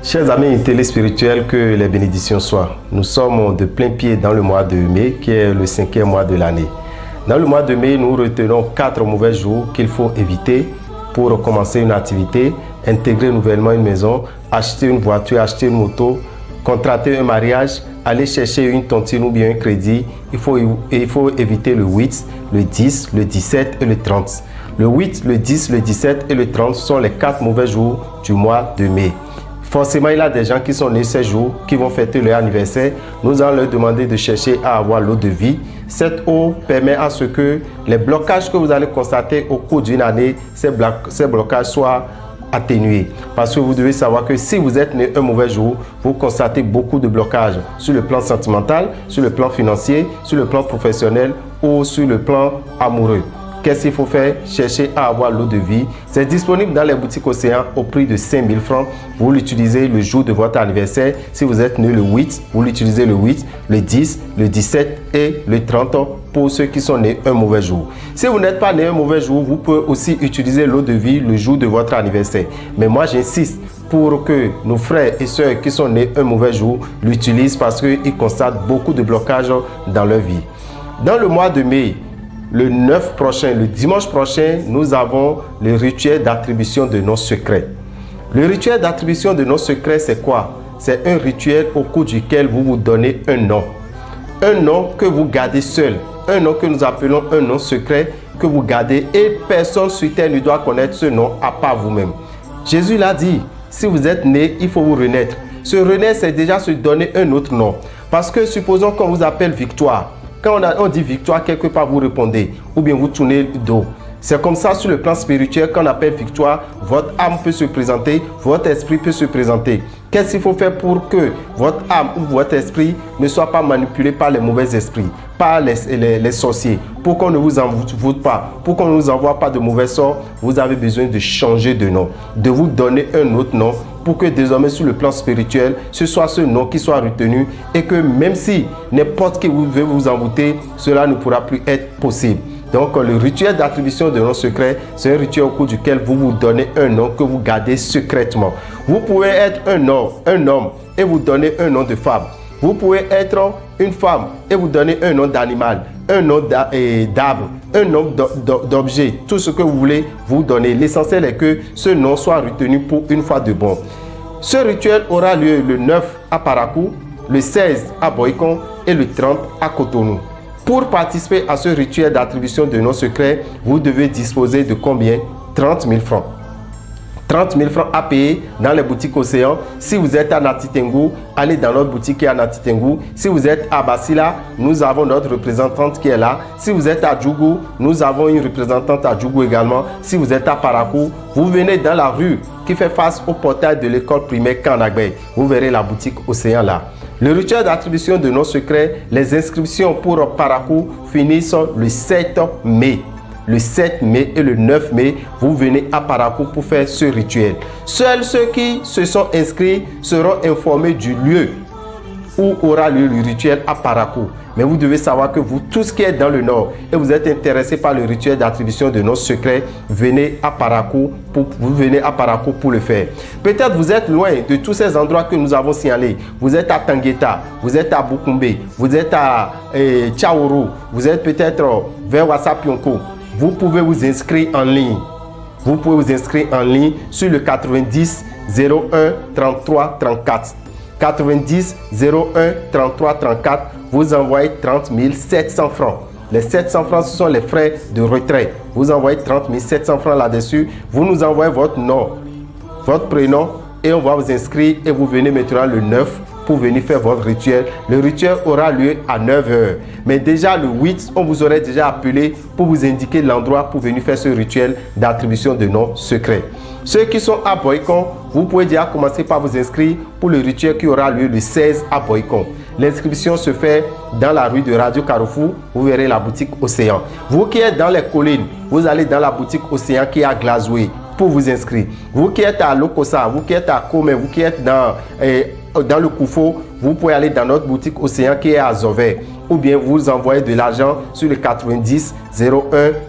Chers amis téléspirituels, que les bénédictions soient. Nous sommes de plein pied dans le mois de mai, qui est le 5e mois de l'année. Dans le mois de mai, nous retenons 4 mauvais jours qu'il faut éviter pour commencer une activité, intégrer nouvellement une maison, acheter une voiture, acheter une moto, contracter un mariage, aller chercher une tontine ou bien un crédit. Il faut éviter le 8, le 10, le 17 et le 30. Le 8, le 10, le 17 et le 30 sont les 4 mauvais jours du mois de mai. Forcément, il y a des gens qui sont nés ces jours, qui vont fêter leur anniversaire. Nous allons leur demander de chercher à avoir l'eau de vie. Cette eau permet à ce que les blocages que vous allez constater au cours d'une année, ces blocages soient atténués. Parce que vous devez savoir que si vous êtes né un mauvais jour, vous constatez beaucoup de blocages sur le plan sentimental, sur le plan financier, sur le plan professionnel ou sur le plan amoureux. Qu'est-ce qu'il faut faire? Chercher à avoir l'eau de vie. C'est disponible dans les boutiques Océan au prix de 5 000 francs. Vous l'utilisez le jour de votre anniversaire. Si vous êtes né le 8, vous l'utilisez le 8, le 10, le 17 et le 30 pour ceux qui sont nés un mauvais jour. Si vous n'êtes pas né un mauvais jour, vous pouvez aussi utiliser l'eau de vie le jour de votre anniversaire. Mais moi, j'insiste pour que nos frères et sœurs qui sont nés un mauvais jour l'utilisent parce qu'ils constatent beaucoup de blocages dans leur vie. Dans le mois de mai, le 9 prochain, le dimanche prochain, nous avons le rituel d'attribution de nos secrets. Le rituel d'attribution de nos secrets, c'est quoi? C'est un rituel au cours duquel vous vous donnez un nom. Un nom que vous gardez seul. Un nom que nous appelons un nom secret que vous gardez et personne sur terre ne doit connaître ce nom à part vous-même. Jésus l'a dit, si vous êtes né, il faut vous renaître. Se renaître, c'est déjà se donner un autre nom. Parce que supposons qu'on vous appelle Victoire. Quand on dit victoire, quelque part vous répondez ou bien vous tournez le dos. C'est comme ça sur le plan spirituel qu'on appelle victoire. Votre âme peut se présenter, votre esprit peut se présenter. Qu'est-ce qu'il faut faire pour que votre âme ou votre esprit ne soit pas manipulé par les mauvais esprits, par les sorciers, pour qu'on ne vous envoûte pas, pour qu'on ne vous envoie pas de mauvais sorts? Vous avez besoin de changer de nom, de vous donner un autre nom pour que désormais sur le plan spirituel, ce soit ce nom qui soit retenu et que même si n'importe qui veut vous envoûter, cela ne pourra plus être possible. Donc le rituel d'attribution de noms secrets, c'est un rituel au cours duquel vous vous donnez un nom que vous gardez secrètement. Vous pouvez être un homme et vous donner un nom de femme. Vous pouvez être une femme et vous donner un nom d'animal, un nom d'arbre, un nom d'objet, tout ce que vous voulez vous donner. L'essentiel est que ce nom soit retenu pour une fois de bon. Ce rituel aura lieu le 9 à Parakou, le 16 à Boycon et le 30 à Cotonou. Pour participer à ce rituel d'attribution de noms secrets, vous devez disposer de combien? 30 000 francs. 30 000 francs à payer dans les boutiques Océan. Si vous êtes à Natitengu, allez dans notre boutique qui est à Natitengu. Si vous êtes à Basila, nous avons notre représentante qui est là. Si vous êtes à Djougou, nous avons une représentante à Djougou également. Si vous êtes à Parakou, vous venez dans la rue qui fait face au portail de l'école primaire Kanagbe. Vous verrez la boutique Océan là. Le rituel d'attribution de nos secrets, les inscriptions pour Parakou finissent le 7 mai. Le 7 mai et le 9 mai, vous venez à Parakou pour faire ce rituel. Seuls ceux qui se sont inscrits seront informés du lieu où aura lieu le rituel à Parakou. Mais vous devez savoir que vous, tous qui êtes dans le nord et vous êtes intéressés par le rituel d'attribution de nos secrets, venez à Parakou pour le faire. Peut-être vous êtes loin de tous ces endroits que nous avons signalés. Vous êtes à Tangueta, vous êtes à Bukumbe, vous êtes à Tchaourou, vous êtes peut-être vers Wassapionko. Vous pouvez vous inscrire en ligne. Vous pouvez vous inscrire en ligne sur le 90 01 33 34. 90 01 33 34. Vous envoyez 30 700 francs. Les 700 francs, ce sont les frais de retrait. Vous envoyez 30 700 francs là-dessus. Vous nous envoyez votre nom, votre prénom et on va vous inscrire et vous venez maintenant le 9 pour venir faire votre rituel. Le rituel aura lieu à 9h. Mais déjà le 8, on vous aurait déjà appelé pour vous indiquer l'endroit pour venir faire ce rituel d'attribution de noms secrets. Ceux qui sont à Boycon, vous pouvez déjà commencer par vous inscrire pour le rituel qui aura lieu le 16 à Boycon. L'inscription se fait dans la rue de Radio Carrefour. Vous verrez la boutique Océan. Vous qui êtes dans les collines, vous allez dans la boutique Océan qui est à Glazoué pour vous inscrire. Vous qui êtes à Lokossa, vous qui êtes à Komé, vous qui êtes dans le Koufo, vous pouvez aller dans notre boutique Océan qui est à Zové. Ou bien vous envoyez de l'argent sur le 90 01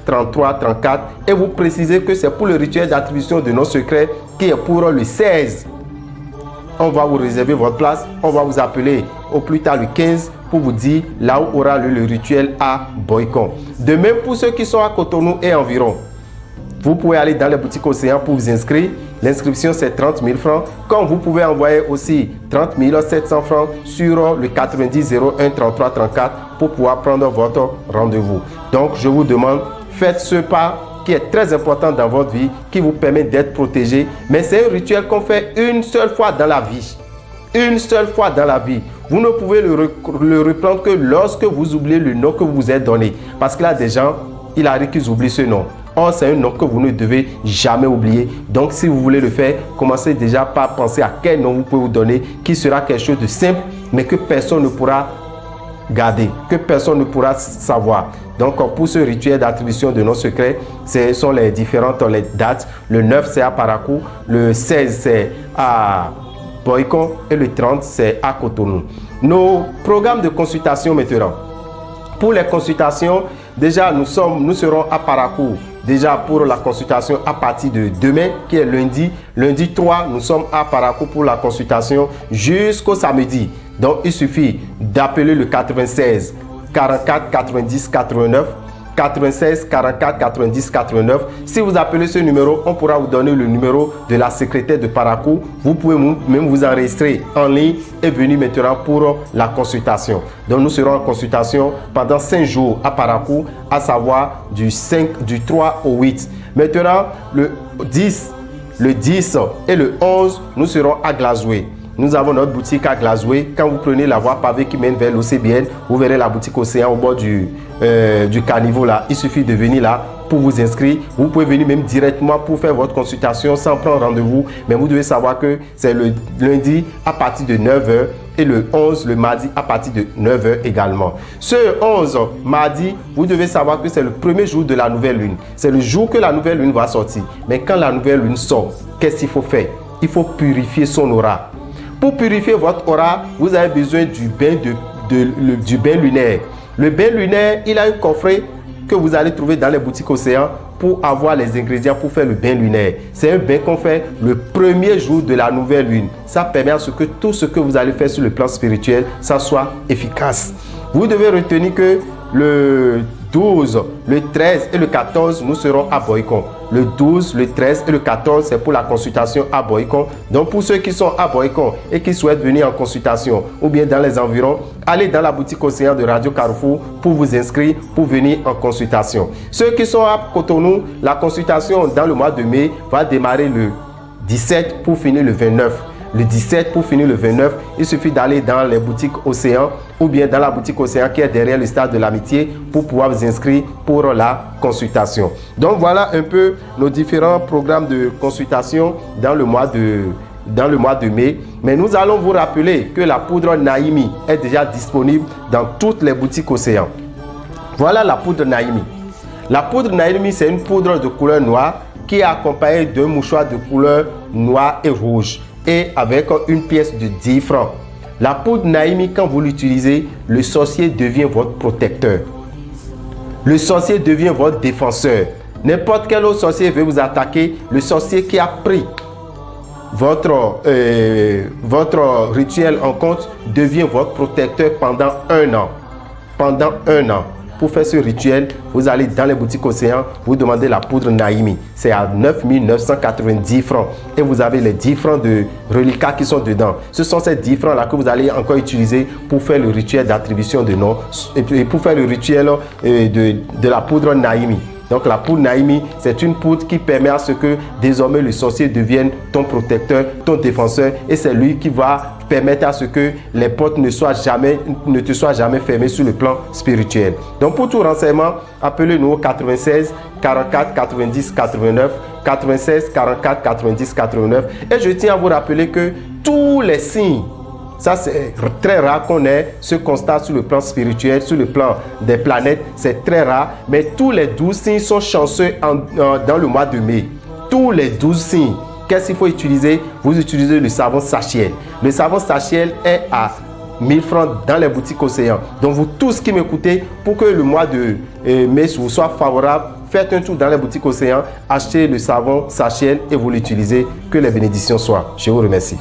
33 34 et vous précisez que c'est pour le rituel d'attribution de nos secrets qui est pour le 16. On va vous réserver votre place. On va vous appeler au plus tard le 15 pour vous dire là où aura le rituel à Boycon. De même pour ceux qui sont à Cotonou et environ. Vous pouvez aller dans les boutiques Océan pour vous inscrire. L'inscription, c'est 30 000 francs. Comme vous pouvez envoyer aussi 30 700 francs sur le 90 01 33 34 pour pouvoir prendre votre rendez-vous. Donc, je vous demande, faites ce pas qui est très important dans votre vie, qui vous permet d'être protégé. Mais c'est un rituel qu'on fait une seule fois dans la vie. Une seule fois dans la vie. Vous ne pouvez le reprendre que lorsque vous oubliez le nom que vous vous êtes donné. Parce que là, des gens, il arrive qu'ils oublient ce nom. Or, c'est un nom que vous ne devez jamais oublier. Donc, si vous voulez le faire, commencez déjà par penser à quel nom vous pouvez vous donner, qui sera quelque chose de simple, mais que personne ne pourra garder, que personne ne pourra savoir. Donc, pour ce rituel d'attribution de nos secrets, ce sont les différentes dates. Le 9, c'est à Parakou. Le 16, c'est à Boycon. Et le 30, c'est à Cotonou. Nos programmes de consultation maintenant. Pour les consultations, déjà, nous serons à Parakou. Déjà pour la consultation à partir de demain, qui est lundi. Lundi 3, nous sommes à Parakou pour la consultation jusqu'au samedi. Donc, il suffit d'appeler le 96 44 90 89. 96 44 90 89. Si vous appelez ce numéro, on pourra vous donner le numéro de la secrétaire de Parakou. Vous pouvez même vous enregistrer en ligne et venir maintenant pour la consultation. Donc nous serons en consultation pendant 5 jours à Parakou, à savoir du 3 au 8. Maintenant, le 10 et le 11, nous serons à Glazoué. Nous avons notre boutique à Glazoué. Quand vous prenez la voie pavée qui mène vers l'OCBN, vous verrez la boutique Océan au bord du caniveau là. Il suffit de venir là pour vous inscrire. Vous pouvez venir même directement pour faire votre consultation sans prendre rendez-vous. Mais vous devez savoir que c'est le lundi à partir de 9h et le 11 le mardi à partir de 9h également. Ce 11 mardi, vous devez savoir que c'est le premier jour de la nouvelle lune. C'est le jour que la nouvelle lune va sortir. Mais quand la nouvelle lune sort, qu'est-ce qu'il faut faire? Il faut purifier son aura. Pour purifier votre aura, vous avez besoin du bain lunaire. Le bain lunaire, il a un coffret que vous allez trouver dans les boutiques Océan pour avoir les ingrédients pour faire le bain lunaire. C'est un bain qu'on fait le premier jour de la nouvelle lune. Ça permet à ce que tout ce que vous allez faire sur le plan spirituel, ça soit efficace. Vous devez retenir que le 12, le 13 et le 14, nous serons à Boycon. Le 12, le 13 et le 14, c'est pour la consultation à Boycon. Donc, pour ceux qui sont à Boycon et qui souhaitent venir en consultation ou bien dans les environs, allez dans la boutique Océan de Radio Carrefour pour vous inscrire, pour venir en consultation. Ceux qui sont à Cotonou, la consultation dans le mois de mai va démarrer le 17 pour finir le 29. Le 17 pour finir le 29, il suffit d'aller dans les boutiques Océan ou bien dans la boutique Océan qui est derrière le stade de l'Amitié pour pouvoir vous inscrire pour la consultation. Donc voilà un peu nos différents programmes de consultation dans le mois de mai. Mais nous allons vous rappeler que la poudre Naimi est déjà disponible dans toutes les boutiques Océan. Voilà la poudre Naimi. La poudre Naimi, c'est une poudre de couleur noire qui est accompagnée d'un mouchoir de couleur noire et rouge, et avec une pièce de 10 francs. La poudre Naimi, quand vous l'utilisez, le sorcier devient votre protecteur. Le sorcier devient votre défenseur. N'importe quel autre sorcier veut vous attaquer, le sorcier qui a pris votre rituel en compte devient votre protecteur pendant 1 an. Pendant 1 an. Pour faire ce rituel, vous allez dans les boutiques Océan, vous demandez la poudre Naimi. C'est à 9 990 francs. Et vous avez les 10 francs de reliquats qui sont dedans. Ce sont ces 10 francs-là que vous allez encore utiliser pour faire le rituel d'attribution de noms et pour faire le rituel de la poudre Naimi. Donc la poudre Naimi, c'est une poudre qui permet à ce que désormais le sorcier devienne ton protecteur, ton défenseur, et c'est lui qui va permettre à ce que les portes ne te soient jamais fermées sur le plan spirituel. Donc pour tout renseignement, appelez-nous au 96 44 90 89, 96 44 90 89. Et je tiens à vous rappeler que tous les signes Ça, c'est très rare qu'on ait ce constat sur le plan spirituel, sur le plan des planètes. C'est très rare. Mais tous les 12 signes sont chanceux dans le mois de mai. Tous les 12 signes. Qu'est-ce qu'il faut utiliser? Vous utilisez le savon Sachiel. Le savon Sachiel est à 1000 francs dans les boutiques Océan. Donc, vous tous qui m'écoutez, pour que le mois de mai vous soit favorable, faites un tour dans les boutiques Océan, achetez le savon Sachiel et vous l'utilisez. Que les bénédictions soient. Je vous remercie.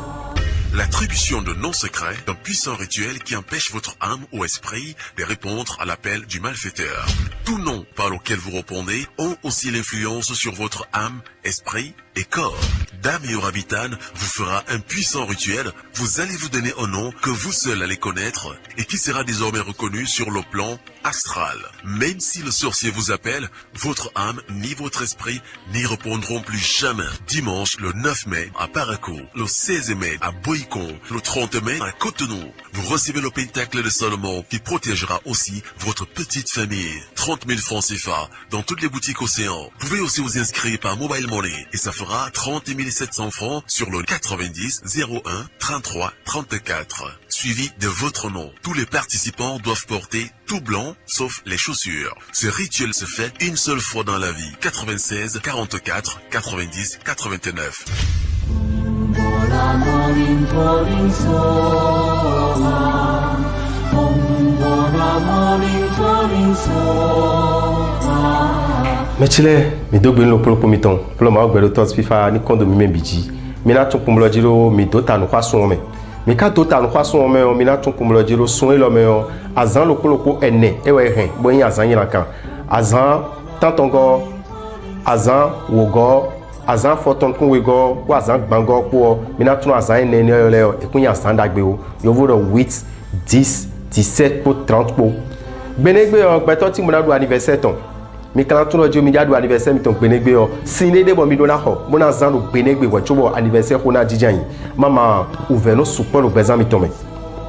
L'attribution de noms secrets d'un puissant rituel qui empêche votre âme ou esprit de répondre à l'appel du malfaiteur. Tous noms par lesquels vous répondez ont aussi l'influence sur votre âme, esprit et corps. Dame Yoravitane vous fera un puissant rituel. Vous allez vous donner un nom que vous seul allez connaître et qui sera désormais reconnu sur le plan astral. Même si le sorcier vous appelle, votre âme ni votre esprit n'y répondront plus jamais. Dimanche le 9 mai à Parakou, le 16 mai à Boïcon, le 30 mai à Cotonou. Vous recevez le Pentacle de Salomon qui protégera aussi votre petite famille. 30 000 francs CFA dans toutes les boutiques Océan. Vous pouvez aussi vous inscrire par Mobile Money et ça fera 30 700 francs sur le 90 01 33 34. Suivi de votre nom. Tous les participants doivent porter tout blanc sauf les chaussures. Ce rituel se fait une seule fois dans la vie. 96 44 90 89. Mechile mi do gbenu polo pomiton polo ma gbero tos fifa ni kondo mi membiji mi na tun kumlo jiro mi do tanu kwa sun me mi ka do tanu kwa sun me o mi na tun kumlo jiro sun elo me o azan lo poloko ene ewe hen bo yin azan yin kan azan tantongo azan wogo azan foton kun wego wa azan gbango po mi na tun azan ene ne le o ekun yan stand agbe o yo vodo 8 10 17 po 30 po benegbe o gbeto ti mo na do anniversaire ton mi kan tun ojo mi jadu anniversaire mi ton benegbe o sine de bo mi do na ho mo na zan do benegbe wo chobo anniversaire ko na jijan yi mama ouveno support lo bezan mi ton me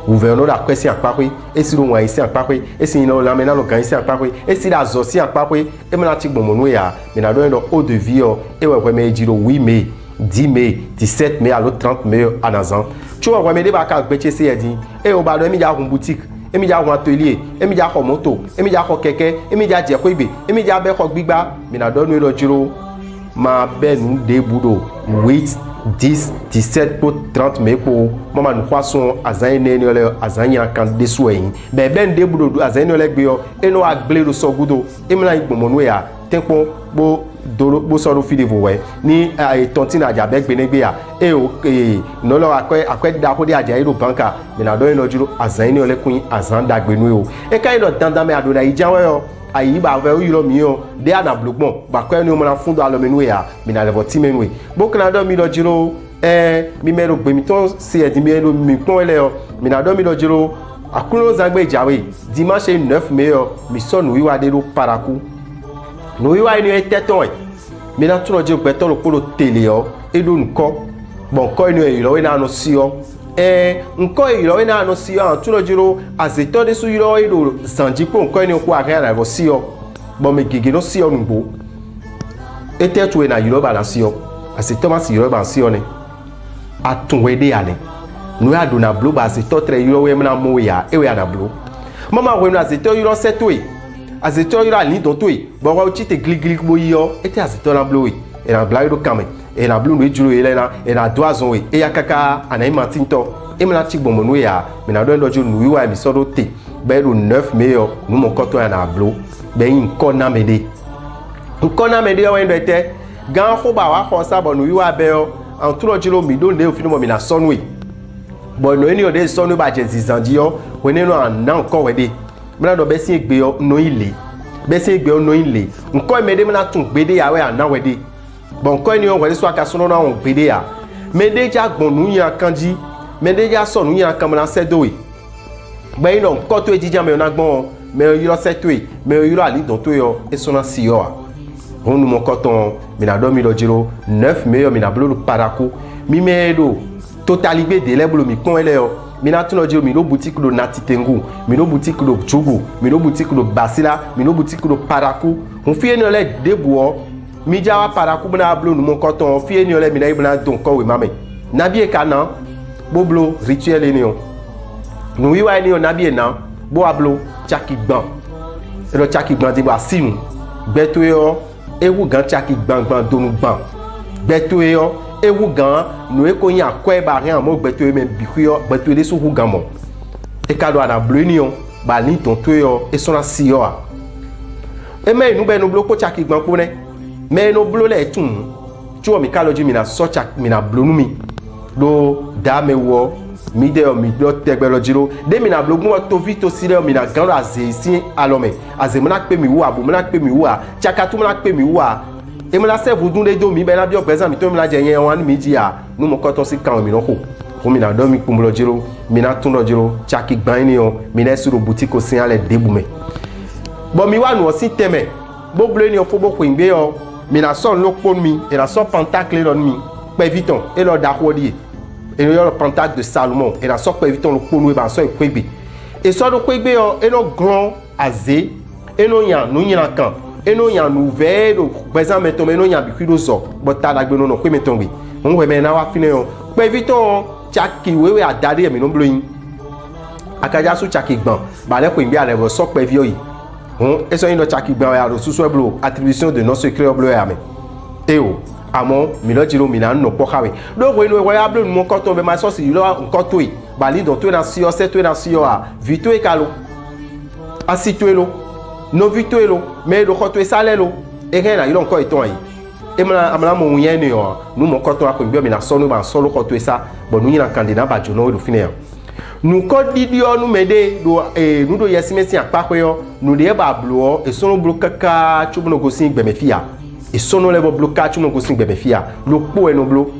ouveno la kwesi apakwe esi lo wan isi apakwe esi no la mena lo gan isi apakwe esi la zo si apakwe e me na ti gbon mo nu ya mi na do no eau de vie o e we me jiro 8 mai 10 mai 17 mai alo 30 mai anazan chobo we me de ba ka gbeche se yedi e o ba do mi ja hun boutique emi ja ho atelier emi ja ho moto emi ja ho keke emi ja je ko igbe emi ja be ho gbigba mi na do nu lo jiro ma be nu de budo 8 10 17 po 30 me po mama nu kwason azan ne ole azan ya kan de so yin be ben de budo azan ole gbe yo eno agble ro so gudo emi na igbomo nu ya tenpo bo doro bo so ro fi de vo we ni tontin aja be gbe negbe ya no lo akwe da ko de aja iro banka mi na do eno juro azan ni ole kun azan dagbe nu o e kai lo dandan me adona ijawe yo ayi ba ve o yiro mi o de ana blogbon ba ko eni o mo na fundo alo menu ya mi na levo ti menu e bo kana do mi lo jiro mi mero gbe mi ton si e di mi lo mi pon ele o mi na do mi lo jiro akulo zagbe ijawe dimanche 9 mai o mi so nu wiwa de lo Parakou no wiwa ni eteton e mi na tun lo je gbe to lo polo tele o e lo nko bon ko eni e lo we na no si o nko iro ina no si o tun lo jiro azeto de su iro iro sanjipo nko eni ku aka na vo si o bo me gege no si o nugbo etetu e na iro ba na si o azeto ma si iro ba si o ni atunwe de ya ni no ya do na blo ba azeto tre iro we na mo ya e we na blo mama we na azeto iro seto e azeto iro ali don to e bo wa uchi te gligli bo yo ete azeto na blo e na bla iro kame e na blu no ejuro ele na e na do azon we e ya kaka anai matinto e me na ti gbon mo no ya me na do lojo nu wiwa mi so do te be ro 9 mai o nu mo koto ya na blu be yin ko na mede o endo ete gan ho ba wa ho sa bo nu wiwa be o an tu lojiro mi do le ofinu mo mi na so nu e bo no eni o de so nu ba je zizanji o we ni no an na nko we de me na do be si egbe o no ile be si egbe o no ile nko me de me na tun gbe de ya we an na we de bon ko ni o wele so aka so no na on gbede ya me de ja gbon nu yan kanji me de ja so nu yan kan na sedo e gbe ino ko to ejija me na gbon me yiro seto e me yiro ali don to yo e so na si yo a onu mo ko ton mi na do mi lo jiro 9 mai mi na blo Parakou mi me do totalibe de le blo mi kon ele yo mi na tun lo jiro mi no boutique lo Natitengu mi no boutique lo Djougou mi no boutique lo Basila mi no boutique lo Parakou on fi eno le debuo mi jawa Parakou bna blo nu mon koton fi eni ole mi na ibna don ko we mame na bi e kana boblo rituel eni o nous y va ni on a bien non bo ablo chaki gban et le chaki gban di ba sinu beto yo e wu gan chaki gban donu gban beto yo e wu gan nous e ko yan ko e ba rien mo beto e men bi yo beto de su wu gan mo e ka do ana bleu ni on ba ni ton to yo e so na si yo a e me nu be no blo ko chaki gban ko ne me no blo le tun tu o mi ka lo ji mi na so chaki mi na blo nu mi lo da me wo mi de o mi do tegbe lo jiro de mi na blogun to vito sire o mi na gan aze isi alome aze mo na pe mi wo abo mo na pe mi wo a chaka tu mo na pe mi wo a e mo na se vudun le do mi be na bi o present mi to mi na je yen wan mi ji a nu mo ko to si kan mi no ko mi na do mi pu mo lo jiro mi na tun lo jiro chaki gban ni o mi na suro boutique o sin ale debu me bo mi wa nu o si teme bo blo ni o fo bo ko ngbe o mi na so lo pon mi e na so pentacle lo mi pe viton e lo da ko die et le pentacle de Salomon et la sorte évitant le pono et ben so ekwebe et so do kwebe et no grand azé et no yan no yan kan et no yan nouvelle par exemple meton no yan bi kudo so bota la gbe no kwe meton bi on we me na wa fine yo pe evitant chaki wewe adade mi no bloyin akaja su chaki gban ba le ko ngbe ale so pe vi oyi on et so yin do chaki gban ya do susu eblo attribution de non secret bleu ya me et o àmọ́ mi lọ jiro mi na no po kawe do ko inu e wa blo mo ko to be ma so si lo nko to yi ba li don to na si o se to na si o a vito e kalo asi to elo no vito elo me do ko to e sale lo e ken na ilo nko iton yi e mala amala mo yen ni o nu mo ko to a ko bi mi na so no ba so lo ko to e sa bo nu yin na candidat ba jo no do fine nu ko didi o nu mede do nu do yesimesi apako yo nu de ba blo e so no blo kaka chubu no go sin gbe me fia et sono levo blocage tu mon gosin bebe fia lo po e no blo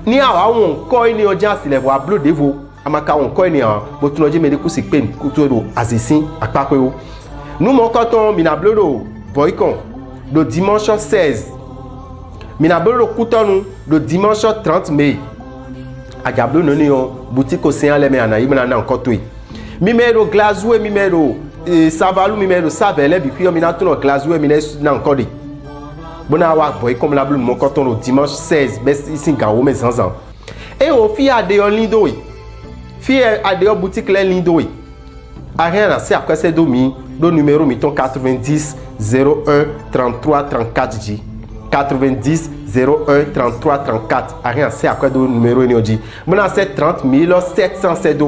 ni awa won ko ni oja si levo ablo devo amaka won ko ni an bo tu no je me de ku si pen ku to do azisin apape o nous mon canton mi na blo do boycon le dimanche 16 mi na blo do kutonu le dimanche 30 mai agablo no ni on boutique océan le me ana yimna na nkoto yi mi me do glazoué mi me do savalu mi me do savele bi fi mi na to no glazoué mi na nkodi bona wa boy comme la bleu mon coton le dimanche 16 bes ici gawo mes zanzan et au fi ade on lindo fi ade o boutique le lindo a rien à c'est après c'est domi le numéro miton 90 01 33 34 dit 90 01 33 34 a rien c'est après do numéro ni dit bona c'est 30 707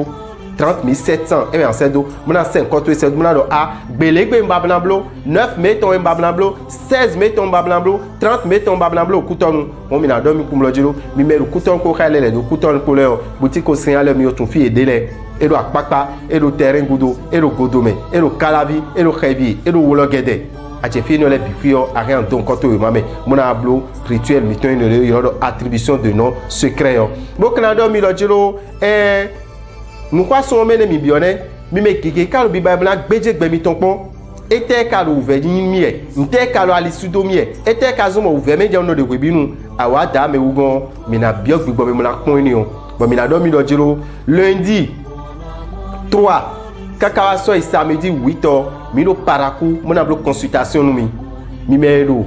30 700 et bien c'est do mona 50 c'est mona do a belegbe mbablan blo 9 meton mbablan blo 16 meton mbablan blo 30 meton mbablan blo kuton mon mina do mi kumlo jiro mi meru kuton ko khale le do kuton ko le boutique o sin ale mi o tun fi edele e do apapa e do terrain gudo e do godome e do kalavi e do khevi e do wologede a che fi no le bikuyo a rien donc ko to mame mona blo rituel mi ton le yo attribution de nom secret yo bokna do mi lo jiro nous quoi sont mené mi bionné mi me keke ka bi bible gbeje gbe mi ton pon ete ka lo ve yin mi e nte ka lo ali sudo mi e ete ka zo mo ve me je no de gwebinu awa da me wugon mi na bio gbigbo me la pon ni o bo mi na do mi do jiro lundi 3 kaka so samedi 8h mi no paraku mo na blo consultation nu mi me do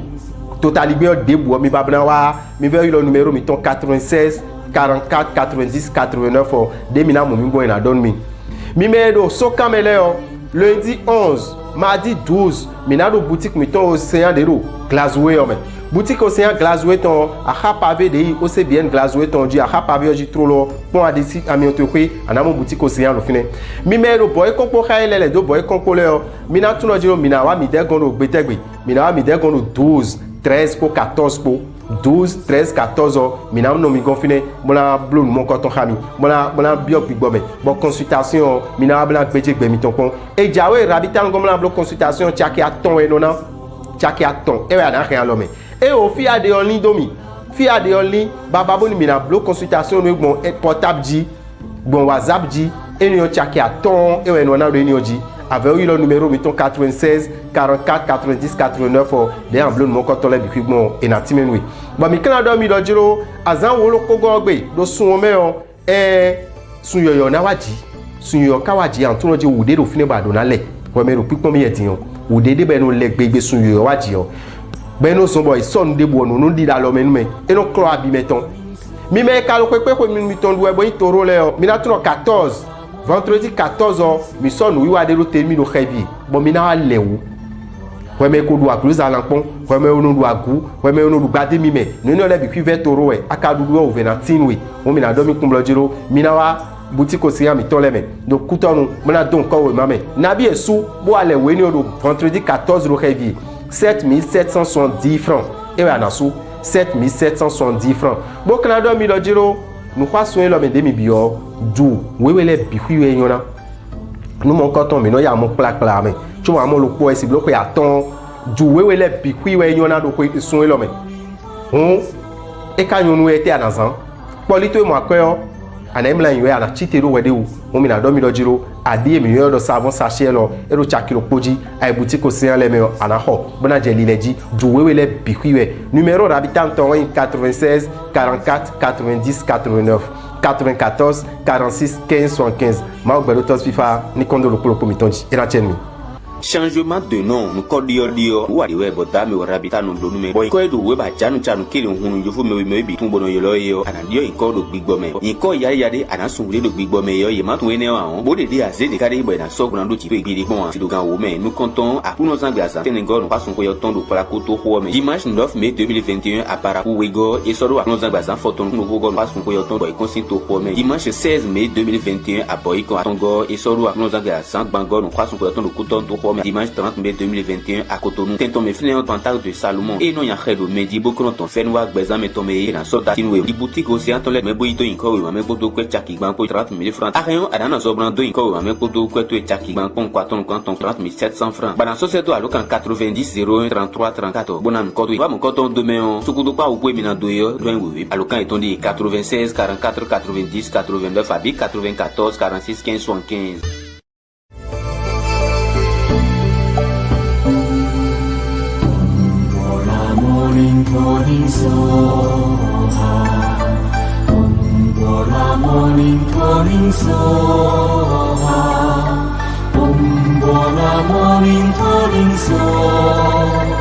totalibé debo mi babna wa mi ve le numéro mi ton 96 44 90 89 demina mo mi boy na don mi medo so kameleo lundi 11 mardi 12 minado boutique mi ton océan de ro glazoué o me boutique océan glazoué ton a pavé de OCBN glazoué ton di a pavé oji trop lo pon adisi ami otokwe anamo boutique océan lo fine medo boy konpo khaele do boy konpo le mina tuno jiro mina wa mi de gono gbetegbe mina wa mi de gono 12 13 ko 14 ko 12, 13, 14 ans, minam no mi gonfine, mona blou mon coton khami, mona biok bigome, bon consultation, mina blanc beje gbe mi ton pon. E jawe rabitan gomla blou consultation tiaki aton e nona, tiaki aton. E wa na rien lome. E o fi ade on li domi. Fi ade on li, bababo ni mina blou consultation no bon portable di, bon WhatsApp di, e ni o tiaki aton, e wa nona do ni oji. Avec le numéro mettons 96 44 90 89 de en bleu mon coton le bi bon et na timenui ba mi kana do mi do jiro azan wo lo kogo gbe do sun o me o sun yoyo na waji sun yoyo ka waji an tun lo je wude do fine ba do na le wo me ro pipon mi yeti o wude de be no le gbe sun yoyo waji o be no so boy son de bo no di da lo me nu me e no clo abi meton mi me ka lo pepe ko mi ton do e bo itoro le o mi na tun 14 vendredi 14h mi so nu wiwa de ro temi no heavy bo mi na lewu weme ko du aglu za lampon weme onu du agu weme onu du gbade mi me no no le bi kwive toro we aka du o ve na tinwe o mi na do mi kumblo jiro mi na wa boutique aussi mi ton le me do kutonu mi na don ko we mame na bi esu bo ale we ni o do vendredi 14 ro heavy 7770 francs e we na su 7770 francs bo kana do mi lo jiro nu kwa so lo me de mi bi o du wewe le bi kwiwe yona nu mon koton mi no ya mo plakpla me tu mo lo po esi bloco ya ton du wewe le bi kwiwe yona do ko so lo me e ka nyonu ete anazan polito mo akoyo ana imla yiwe ana chitero wede wu mo mi na do mi lo jiro adi mi yo do savon sachet lo e ro chakilo poji ai boutique océan le me ana ho bona je lileji du wewe le bi kwiwe numéro d'habitant ton 96 44 90 89 94 46 15 75 ma ogbelo tos fifa ni kondo lo polo pomitonji ina chenmi changement de nom nous cordio ou ali web dame o rabita no do nume boy ko edu we ba janu chanu kele hunu yo fu me bi tun bono yelo yo anadio iko do gbigbo me iko yari ana sunwule do gbigbo me yo ye ma tun ene awon bo de aze de kare ibo na so gran do ti pe gbiri gbon ti do gan wo me nous comptons à pour nos anglasa tenego no pasun ko yo ton do para ko to ho me dimanche 9 mai 2021 à Parakou Wego et soro à nos anglasa photo no go pasun ko yo ton boy consinto ho me dimanche 16 mai 2021 à Boyko Atongo et soro à nos anglasa bango no pasun ko yo ton do kuton to ho dimanche 30 mai 2021 à Cotonou tenton me fine en pantal de Salomon et non ya xedo me di bokron ton fenwa gbeza me tomé na soda tinwe di boutique aussi en tole me boyito inko we me bodo kwe chaki ban ko 30 000 francs arion adana zobran do inko we me bodo kwe to chaki ban kon kwaton kanton 30 700 francs bana société alo kan 90 01 33 34 bonan ko to ba mon koton demain sukudo pa ou mina do yo doin we alo kan eton di 96 44 90 89 abi 94 46 15 75 Morning Soha, Bola morning Soha, Bola morning Soha.